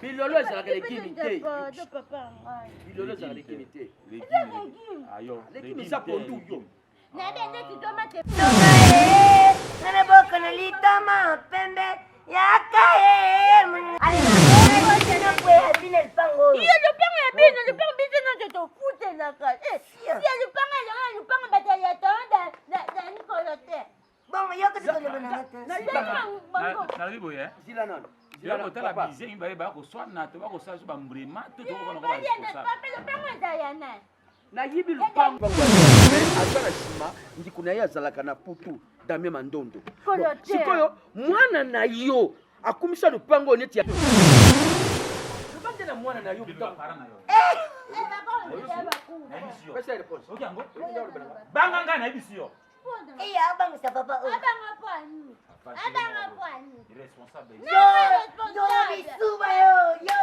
Bilolo ezalaka legimi te. Bilolo ezalaka legimi te. Legimi eza pondu yo. Nana boko na litama pembe yakaye. nayibi lupango azala nsima ndiko na ye azalaka na putu dame mandondo sikoyo mwana na yo akumisa lupango neti ya lubande na mwana na yo banganga na ibisi yo abangisa papa yo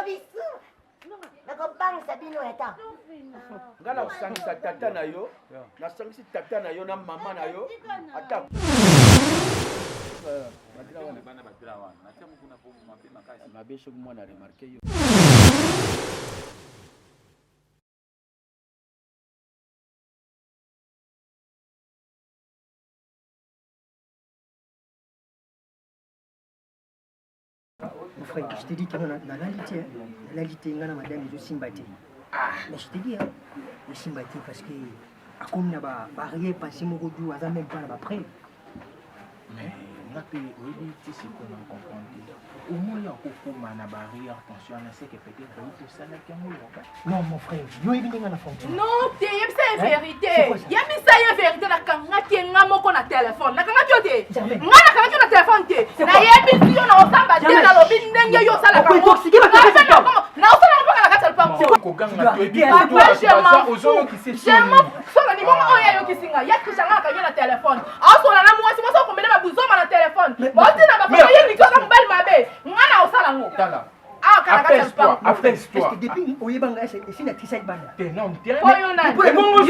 bisu nakobangisa bino eta nga nasangisa tata na yo nasangisi tata na yo na mama na yo ata mabe soki mwana remarke yo Mon frère, je t'ai dit que la lalité, madame, je suis sympathique. Mais je t'ai dit, je suis sympathique parce que, comme il y a barrière, parce que mon goût, ça même pas après. Mais, on a payé, oui, tu sais comment comprendre. Au moins, il y a un barrière, attention, on sait que peut-être que ça n'a qu'un mot. Non, mon frère, il y a une fonction. Non, c'est la vérité. Il y a une vérité, la kanga qui est un téléphone. La kanga qui est un téléphone. Na yebi sio na osamba tena lobi ndenge yo sala ka intoxiqué ba ka na osala mpa ka kata lupango ko ganga to ebi ozo ki se solo ni bongo oya yo kisinga ya kishanga ka na téléphone asola na mwasi mwasi ko mbele ba buzoma na téléphone boti na ba papa ye nikaka mbali mabe ngana osala ngo tala après Parce que depuis oyebanga c'est une actrice bana. Non, et bon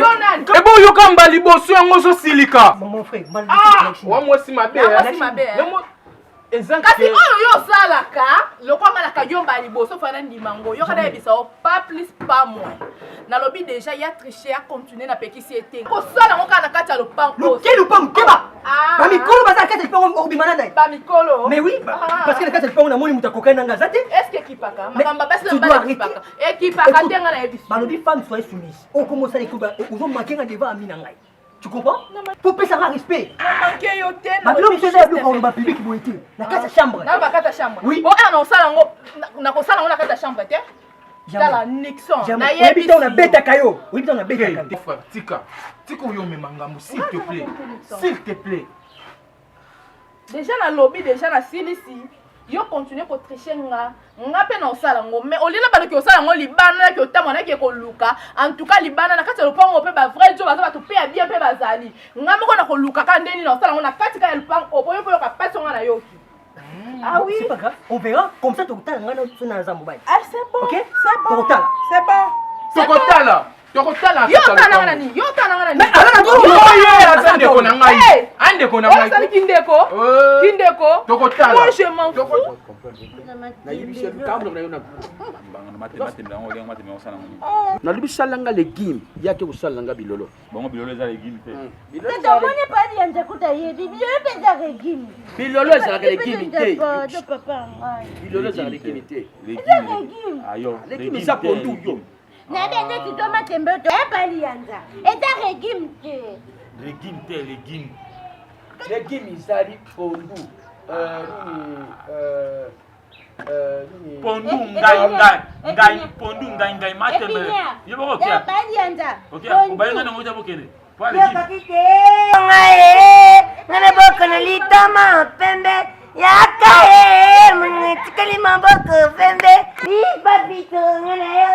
yo kamba liboso yango so silika. Mon frère, wa mwasi mabe. Kasi oyo yo salaka lokwanga na kayomba liboso fana ndimango yo kana yebisa pas plus pas moins na lobby déjà ya tricher a continuer na pekisi ete ko sala ngo kana kata lopango quel lopango keba ba mikolo baza kata lopango obimana nayi ba mikolo mais oui parce que na kata lopango na moni muta kokaina ngazate est-ce que kipaka makamba basi na bala kipaka e kipaka tenga na yebisa ba lobby femme soyez soumise o comment ça les kuba ozo makenga devant amina ngai. Tu comprends? Faut pas savoir respect. Maintenant, vous savez plus quand on va public pour être. La carte chambre. Na ba carte chambre. Oui. Bon, on sala ngo na ko sala ngo na carte chambre te. Dala Nixon. Na yebita on a beta kayo. Oui, on a beta kayo. Tika. Tika yo memangambo s'il te plaît. S'il te plaît. Déjà na lobby déjà na silisi. Yo continuer ko tricher nga pe na osala ngo mais olina ba ko osala ngo libana ki otamona ki ko luka en tout cas libana na kati lupango pe ba vrai jo baza ba to pe bien pe bazali nga moko na ko luka ka ndeni na osala ngo na kati ka lupango oboyo po yo ka pasi nga na yo. Ah oui, c'est pas grave, on verra comme ça tokotala nga na za mobile. Ah c'est bon. OK? C'est bon. Tokotala. C'est bon. Tokotala. Tokotala. Yo tana nga ni. Yo tana nga ni. Mais ala go. Yo azande ko na ngai. Ande ko na ngai. Osali kindeko. Kindeko. Tokotala. Moi je m'en fous. na libi salanga legime yake kusalanga bilolo bongo bilolo za legime te Tomone pas di anje kuta yedi bilolo peza regime. bilolo ezalaka legime te De papa. bilolo ezalaka legime te Regime. ayo legime eza pondu yo Na bende tu toma tembe to e pali yanza. Eza regime te. legime te legime legime ezali pondu pondu ngai pondu ngai matembe yo boko kia Ya pali yanza. OK ubayanga na ngoja bokene kwa Yo legime kakite. Nana boko na litama pembe yakaye. Mtikali maboko pembe. Babito ngana yo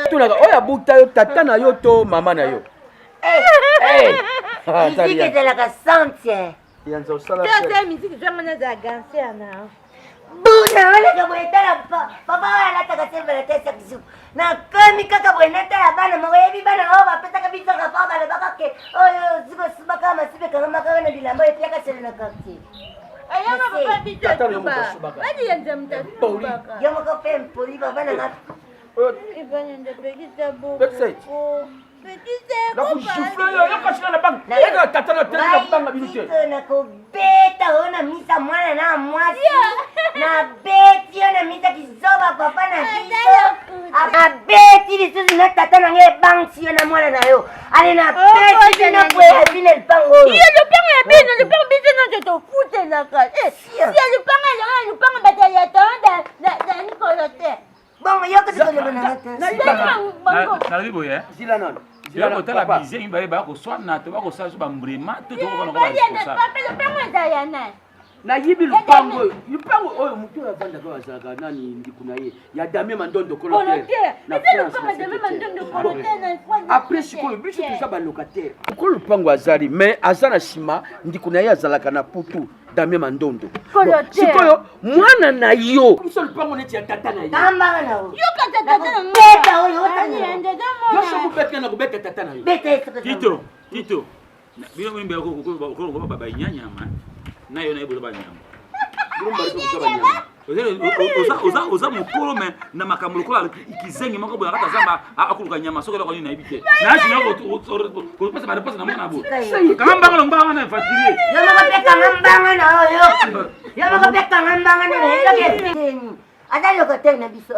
tunaka oyo abuta yo tata na yo to mama na yo musique ezalaka santie yanza osala musique ezwangana za ganser na buna oleka boye tala papa oyo alataka sevele te sexiu nakomi kaka boye natala bana moko yebi bana oyo bapesaka bisaka pa balobaka ke oyo zikosubaka masibe kangamaka na bilamba oyo etiaka sele na quartier Ayama papa bito Tata tuba. mutashubaka. Wadi yanza mutashubaka. Yama ko pem poli baba na ngati. Ibanya ndapekisa bubu. Backside. Pekisa Na kushufla yo kashina na bang. Eka tata na tena na banga binute. Na kubeta ona misa mwana na mwasi. Na beti ona misa kizoba papa na kiso. Aba beti lisuzi na tata na nge bang siyo na mwana na yo. Ale na beti na kwe ya bine lupango. Iyo lupango ya bine, lupango bine na joto fute na ka. Siya lupango ya lupango bata ya tonda na nikolote. Bongo yoko tukolo na ngata. Na libo ya. Zila non. Zila ko tala bize imba ba ko swana to ba ko sa so ba mbrema to to ko na ko ba sa. Papa lupango ya na. Na yibi lupango oyo mutu ya vanda kwa zaka nani ndikuna ye ya Damien Mandondo colocaire na France après sikoyo biso tuza ba locataire ko lupango azali mais azana shima ndikuna ye azalaka na putu Damien Mandondo sikoyo mwana na yo biso lupango neti ya tata na ye kamba na yo yo tata na beta oyo otani yo soko beta na kubeta tata na yo beta Tito bino mimi ko baba inyanya man na yo na ibo ba nyama oza mokolo me na makambo lokola ikizengi moko boya kata zamba akuluka nyama soki eloko nini na yebi te nasi na kopesa bareponse na mwana bo kanga mbanga longba wana infatilie yo moko mpe kanga mbanga na oyo yo moko mpe kanga mbanga na ezoki eseni aza lokotere na biso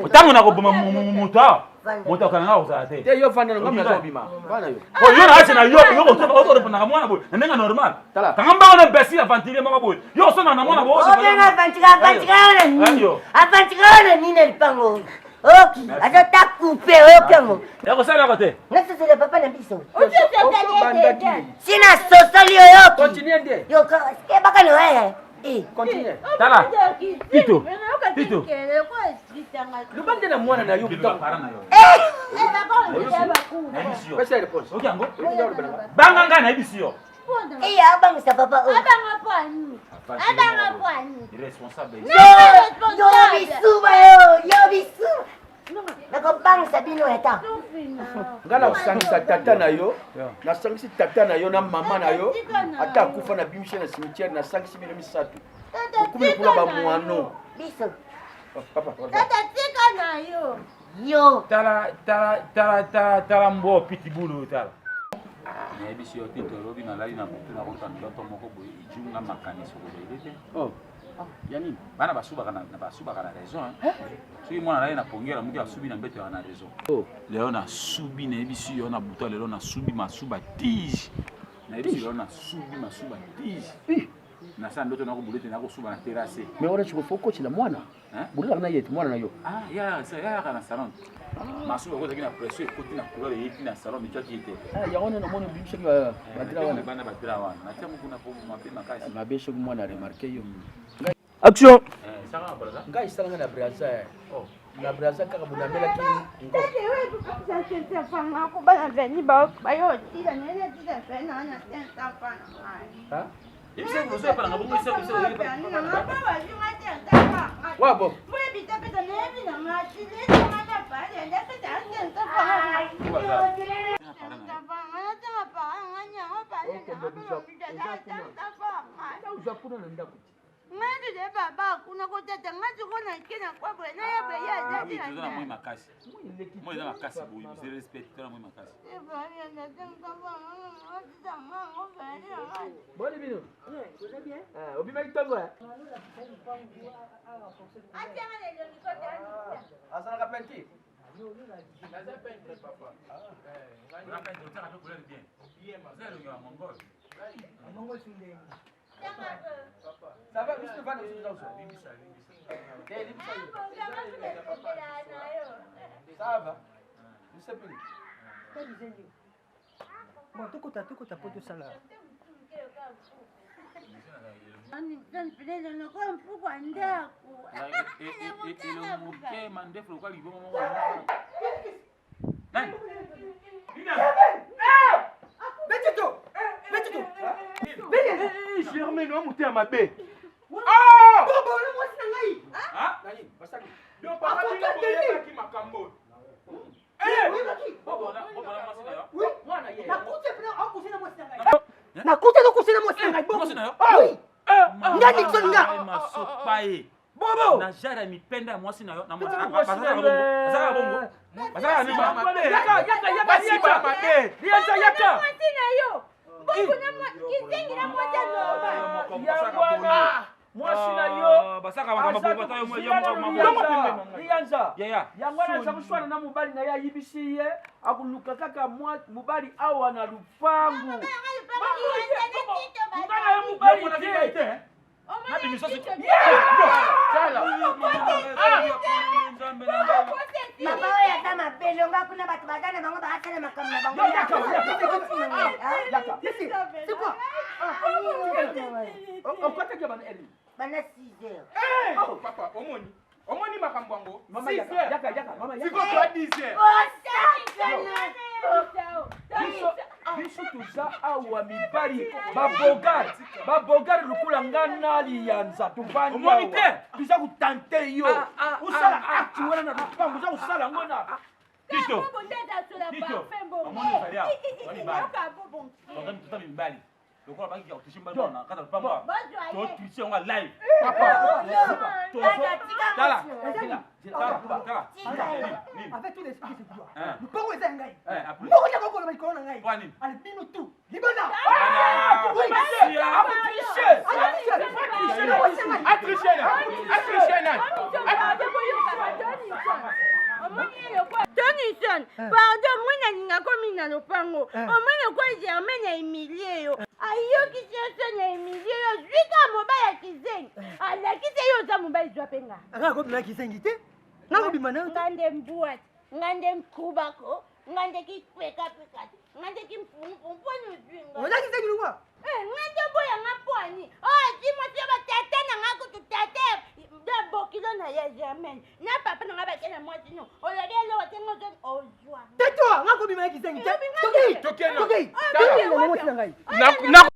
otango na koboma moto akananga kozala te yo vandana ngami nazobima wana yo yo na ase na yo otorepondaka mwana boye na ndenge normal kanga mbanga na besi avantile moko boye yo osona na mwana boye obenga avantika ona nini lipango oki azota coupe okengo yakosala yako te nasosele papa na biso sina sosoli oyoki continue nde yo kebaka no continue tala Tito lubande na mwana na yo pesa réponse banga ngai nayebisi yo iya abangisa papa oyo irresponsable yo bisuba yo bisuba nakobangisa bino eta nga nasangisa tata na yo nasangisi tata na yo na mama na yo ata akufa na bimishe na cimetière nasangisi bino misato okumi kula bamwano biso papa tata tika na yo yo tala mbo pitibulu tala nayebisi yo Tito lobi nalali na butu na kota ndoto moko boye ijunga makanisi kobele te yanini bana basubaka na raison soki mwana naye na pongela moki asubi na mbeto na raison lelo nasubi nayebisi yo na butu lelo nasubi masuba tige nayebisi lelo nasubi masuba tige nasa ndoto nakobule te nakosuba na terrasse mais wana chiko foko chila mwana bulaka na yeti mwana na yo yaka na salon masuba kozaki na pression ekoti na couleur eyeti na salon mitwaki ete yango nde namoni bimishaki bana batira wana natia mokuna po mabe makasi mabe soki mwana aremarke yo action ngai esalanga na braza na braza kaka bonamelaki wabo ngati de baba kuna kotata ngati kona kena kwa bwana ya baya zaidi na ndio mwe makasi mwe za makasi boyi je respect na mwe makasi baba ya ndatanga baba ngati tanga ngobali ngati boni bino vous bien obima kitongo ati ngale ndio nikota asana ka penti naza penti papa na penti utaka to couleur bien bien mazalo ya mongol mongol sunde ça va monsieur va nous dire ça libisa ça va je sais plus bon tokota po tosala ani tanpelele nakola mpuku wa ndako elomoke mandefu lokola libongo moko nani Betito Germaine wa mutu ya mabe makambo Nixon nga. Masopaye. Bobo. Na jara mipenda ya mwasi na yo na Basaka mwasi. Basaka bongo. Basaka bongo. Basaka ni mama. Yaka. Mwasi na yo basaka makambo bata yo mo lianza yango anaza kuswana na mobali na ye ayibisi ye akuluka kaka mobali awa na lupangu ngana ye mobali te nabi misosi Papa oyo ata mapelo nga kuna bato baza na bango bakasala makambo na bango okwataki bana eli bana 6 heures. Papa, omoni makambo yango. mama yaka mama Siko to 10 heures. biso tuza awa mibali babogari lukula ngana liyanza tuvandi awa biza kutante yo usala akti wana na lupango uza kusala ngona Tito. Amoni zalia. Wani bali. Ngani tutami mbali. Lokola baki ya kutisha mbali na kata lupango. To tuishi nga live. papa Tala. Avec tous les esprits de gloire. Nous pouvons être un gars. Après. Nous pouvons être un gars. Nous pouvons Kwani. être un tout. Libana. Tonison, pardon, moi na komi na lopango. Omona kwa Germain na Emilie yo. Ayoki sese na Emilie yo, zwika mobile kizengi. Ala kite yo za mobile zwa penga. Aka ko na kisengi te. Na ko bimana. Ngande mbuat, ngande mkubako, ngande kikweka peka. Ngande kimponi zwinga. Ona kisengi lwa. Ngande boya ngaponi. Oh, dimo seba tata na ngako tutate. De bokilo na ya Germain. Na papa na ngaba kena mwati no. Olage lo watengo zo ozwa. Tais-toi, na ko bimana kisengi te. Toki. Toki. Toki. Toki. Na